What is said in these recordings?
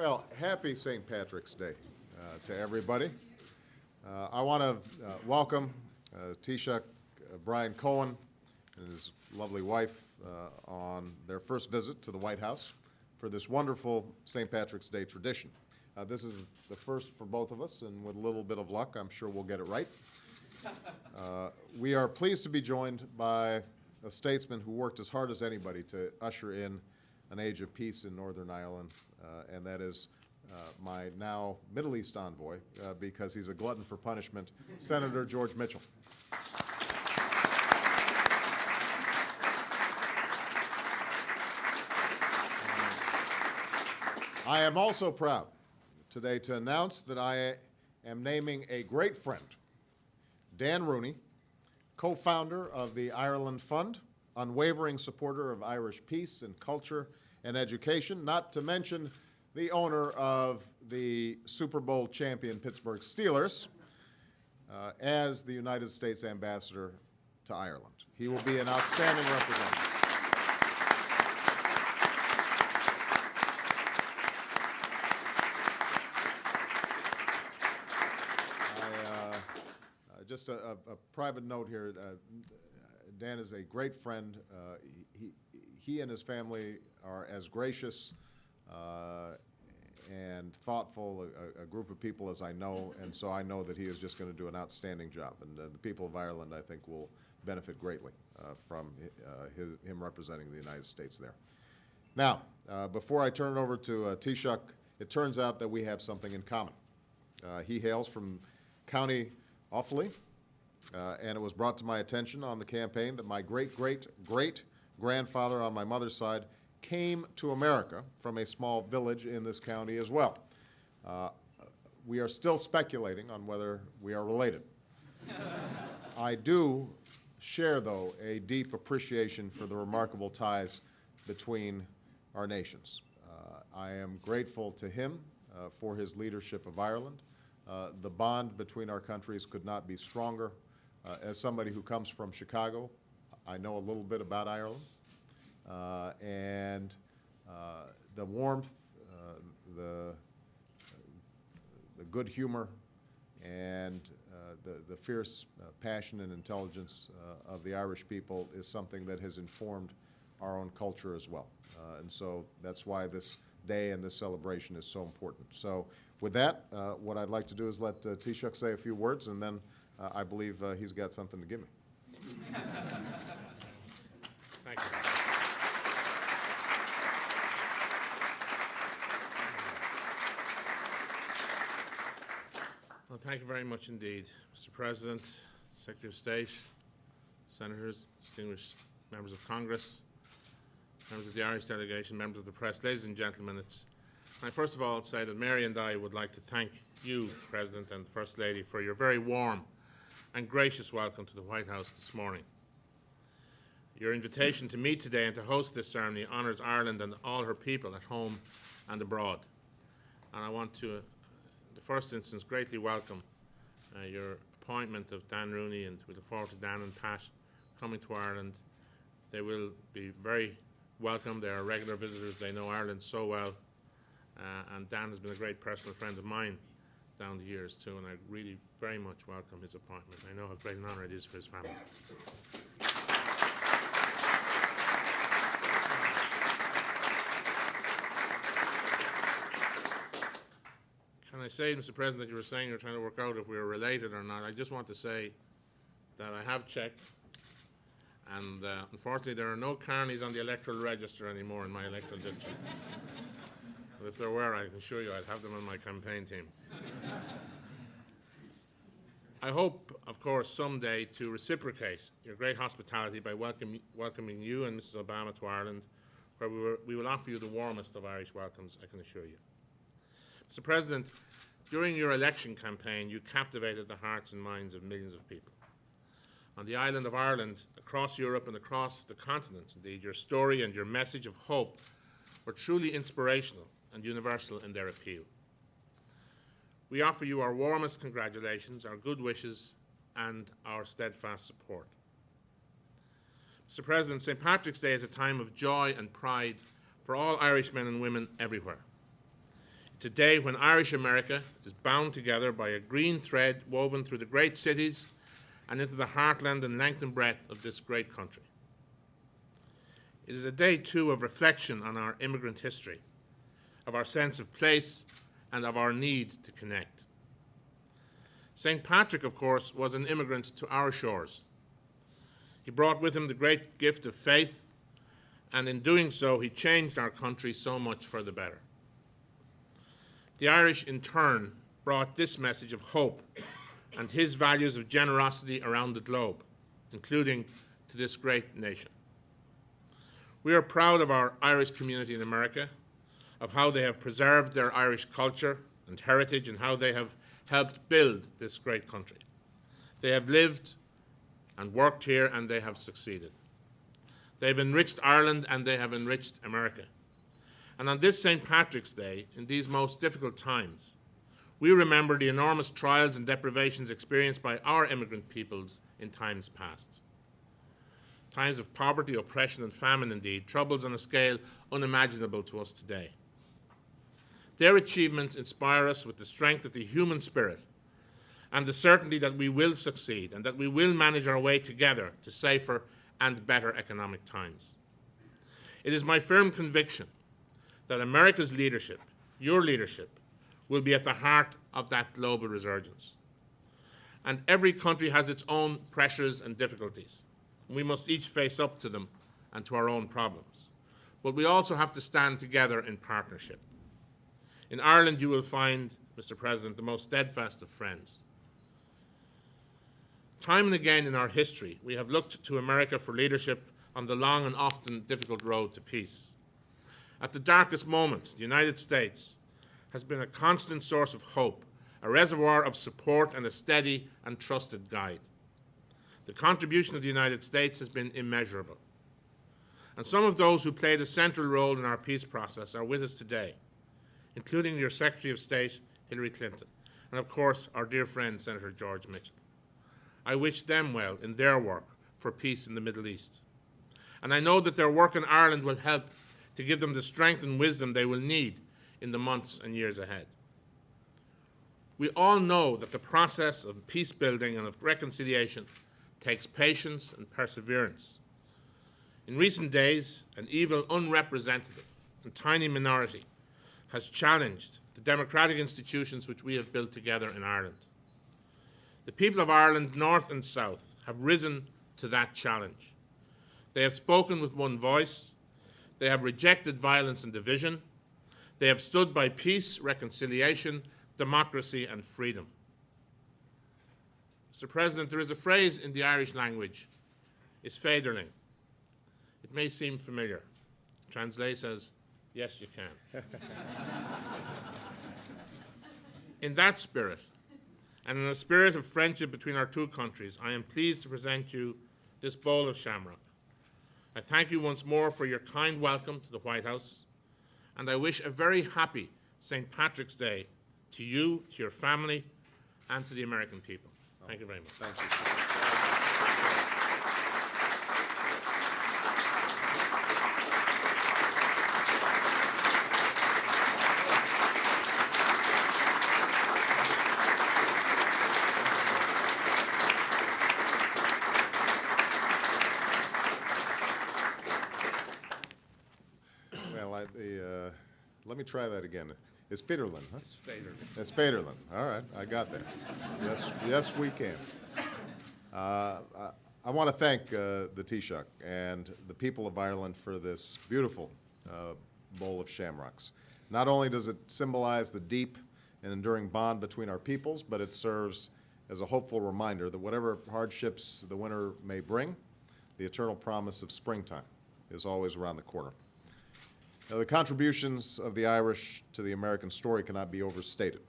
Well, happy St. Patrick's Day to everybody. I want to welcome Taoiseach Brian Cowen and his lovely wife on their first visit to the White House for this wonderful St. Patrick's Day tradition. This is the first for both of us, and with a little bit of luck, I'm sure we'll get it right. We are pleased to be joined by a statesman who worked as hard as anybody to usher in an age of peace in Northern Ireland, and that is my now Middle East envoy, because he's a glutton for punishment, Senator George Mitchell. I am also proud today to announce that I am naming a great friend, Dan Rooney, co-founder of the Ireland Fund, unwavering supporter of Irish peace and culture and education, not to mention the owner of the Super Bowl champion Pittsburgh Steelers, as the United States ambassador to Ireland. He will be an outstanding representative. Just a private note here. Dan is a great friend. He and his family are as gracious and thoughtful a group of people as I know, and so I know that he is just going to do an outstanding job. And the people of Ireland, I think, will benefit greatly from him representing the United States there. Now, before I turn it over to Taoiseach, it turns out that we have something in common. He hails from County Offaly, and it was brought to my attention on the campaign that my great-great-great-grandfather on my mother's side came to America from a small village in this county as well. We are still speculating on whether we are related. I do share, though, a deep appreciation for the remarkable ties between our nations. I am grateful to him for his leadership of Ireland. The bond between our countries could not be stronger. As somebody who comes from Chicago, I know a little bit about Ireland. And the warmth, the good humor, and the fierce passion and intelligence of the Irish people is something that has informed our own culture as well. And so that's why this day and this celebration is so important. So with that, what I'd like to do is let Taoiseach say a few words, and then I believe he's got something to give me. Thank you. Well, thank you very much indeed, Mr. President, Secretary of State, Senators, distinguished members of Congress, members of the Irish delegation, members of the press. Ladies and gentlemen, I first of all say that Mary and I would like to thank you, President and the First Lady, for your very warm and gracious welcome to the White House this morning. Your invitation to meet today and to host this ceremony honours Ireland and all her people at home and abroad. And I want to, in the first instance, greatly welcome your appointment of Dan Rooney, and we look forward to Dan and Pat coming to Ireland. They will be very welcome. They are regular visitors. They know Ireland so well. And Dan has been a great personal friend of mine down the years too, and I really very much welcome his appointment. I know how great an honour it is for his family. Can I say, Mr. President, that you were saying you're trying to work out if we were related or not? I just want to say that I have checked, and unfortunately there are no Carneys on the electoral register anymore in my electoral district. But if there were, I can assure you I'd have them on my campaign team. I hope, of course, someday to reciprocate your great hospitality by welcoming you and Mrs. Obama to Ireland, where we will offer you the warmest of Irish welcomes, I can assure you. Mr. President, during your election campaign, you captivated the hearts and minds of millions of people. On the island of Ireland, across Europe and across the continent, indeed, your story and your message of hope were truly inspirational and universal in their appeal. We offer you our warmest congratulations, our good wishes, and our steadfast support. Mr. President, St. Patrick's Day is a time of joy and pride for all Irish men and women everywhere. It's a day when Irish America is bound together by a green thread woven through the great cities and into the heartland and length and breadth of this great country. It is a day, too, of reflection on our immigrant history, of our sense of place, and of our need to connect. St. Patrick, of course, was an immigrant to our shores. He brought with him the great gift of faith, and in doing so, he changed our country so much for the better. The Irish, in turn, brought this message of hope and his values of generosity around the globe, including to this great nation. We are proud of our Irish community in America, of how they have preserved their Irish culture and heritage, and how they have helped build this great country. They have lived and worked here, and they have succeeded. They've enriched Ireland, and they have enriched America. And on this St. Patrick's Day, in these most difficult times, we remember the enormous trials and deprivations experienced by our immigrant peoples in times past. Times of poverty, oppression, and famine, indeed, troubles on a scale unimaginable to us today. Their achievements inspire us with the strength of the human spirit and the certainty that we will succeed and that we will manage our way together to safer and better economic times. It is my firm conviction that America's leadership, your leadership, will be at the heart of that global resurgence. And every country has its own pressures and difficulties. We must each face up to them and to our own problems. But we also have to stand together in partnership. In Ireland, you will find, Mr. President, the most steadfast of friends. Time and again in our history, we have looked to America for leadership on the long and often difficult road to peace. At the darkest moments, the United States has been a constant source of hope, a reservoir of support, and a steady and trusted guide. The contribution of the United States has been immeasurable. And some of those who played a central role in our peace process are with us today, including your Secretary of State, Hillary Clinton, and of course, our dear friend, Senator George Mitchell. I wish them well in their work for peace in the Middle East. And I know that their work in Ireland will help to give them the strength and wisdom they will need in the months and years ahead. We all know that the process of peace building and of reconciliation takes patience and perseverance. In recent days, an evil, unrepresentative, and tiny minority has challenged the democratic institutions which we have built together in Ireland. The people of Ireland, north and south, have risen to that challenge. They have spoken with one voice. They have rejected violence and division. They have stood by peace, reconciliation, democracy, and freedom. Mr. President, there is a phrase in the Irish language, is féidirling. It may seem familiar. It translates as, yes, you can. In that spirit, and in the spirit of friendship between our two countries, I am pleased to present you this bowl of shamrock. I thank you once more for your kind welcome to the White House, and I wish a very happy St. Patrick's Day to you, to your family, and to the American people. Thank you very much. Thank you. Let me try that again. It's Federland, huh? It's Federland. It's Federland. All right, I got that. Yes, we can. I want to thank the Taoiseach and the people of Ireland for this beautiful bowl of shamrocks. Not only does it symbolize the deep and enduring bond between our peoples, but it serves as a hopeful reminder that whatever hardships the winter may bring, the eternal promise of springtime is always around the corner. Now, the contributions of the Irish to the American story cannot be overstated.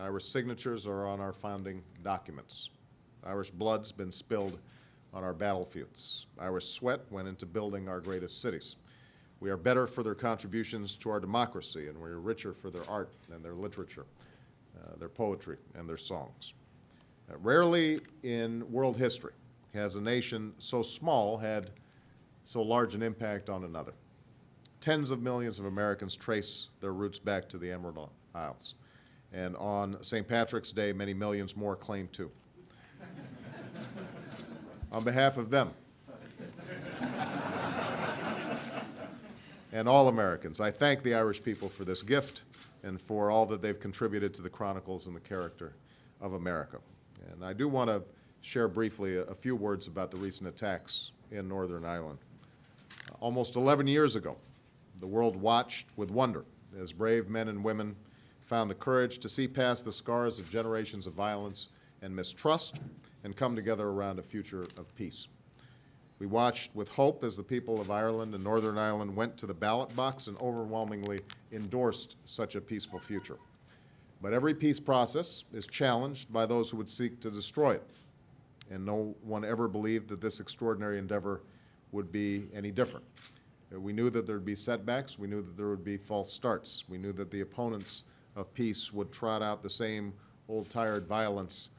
Irish signatures are on our founding documents. Irish blood's been spilled on our battlefields. Irish sweat went into building our greatest cities. We are better for their contributions to our democracy, and we're richer for their art and their literature, their poetry, and their songs. Rarely in world history has a nation so small had so large an impact on another. Tens of millions of Americans trace their roots back to the aisles. And on St. Patrick's Day, many millions more claim to. On behalf of them and all Americans, I thank the Irish people for this gift and for all that they've contributed to the chronicles and the character of America. And I do want to share briefly a few words about the recent attacks in Northern Ireland. Almost 11 years ago, the world watched with wonder as brave men and women found the courage to see past the scars of generations of violence and mistrust and come together around a future of peace. We watched with hope as the people of Ireland and Northern Ireland went to the ballot box and overwhelmingly endorsed such a peaceful future. But every peace process is challenged by those who would seek to destroy it. And no one ever believed that this extraordinary endeavor would be any different. We knew that there would be setbacks. We knew that there would be false starts. We knew that the opponents of peace would trot out the same old tired violence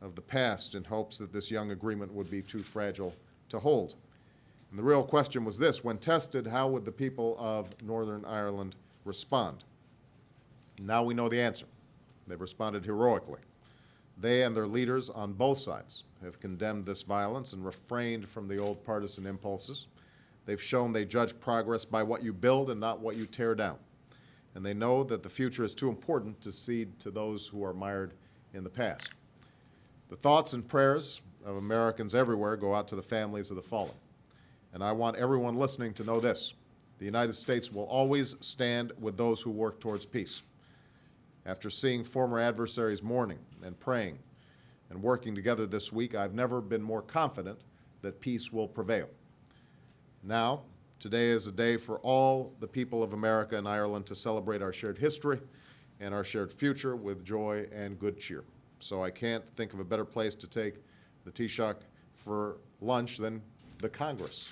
of the past in hopes that this young agreement would be too fragile to hold. And the real question was this: when tested, how would the people of Northern Ireland respond? Now we know the answer. They've responded heroically. They and their leaders on both sides have condemned this violence and refrained from the old partisan impulses. They've shown they judge progress by what you build and not what you tear down. And they know that the future is too important to cede to those who are mired in the past. The thoughts and prayers of Americans everywhere go out to the families of the fallen. And I want everyone listening to know this: the United States will always stand with those who work towards peace. After seeing former adversaries mourning and praying and working together this week, I've never been more confident that peace will prevail. Now, today is a day for all the people of America and Ireland to celebrate our shared history and our shared future with joy and good cheer. So I can't think of a better place to take the Taoiseach for lunch than the Congress.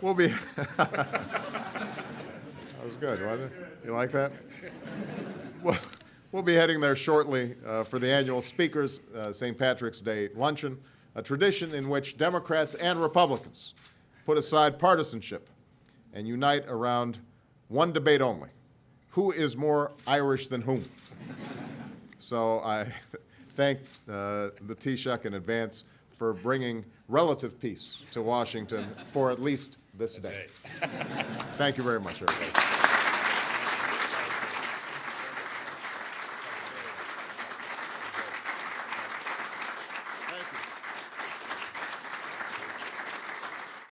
We'll be, that was good, wasn't it? You like that? We'll be heading there shortly for the annual Speaker's St. Patrick's Day luncheon, a tradition in which Democrats and Republicans put aside partisanship and unite around one debate only: who is more Irish than whom? So I thank the Taoiseach in advance for bringing relative peace to Washington for at least this day. Thank you very much, everybody.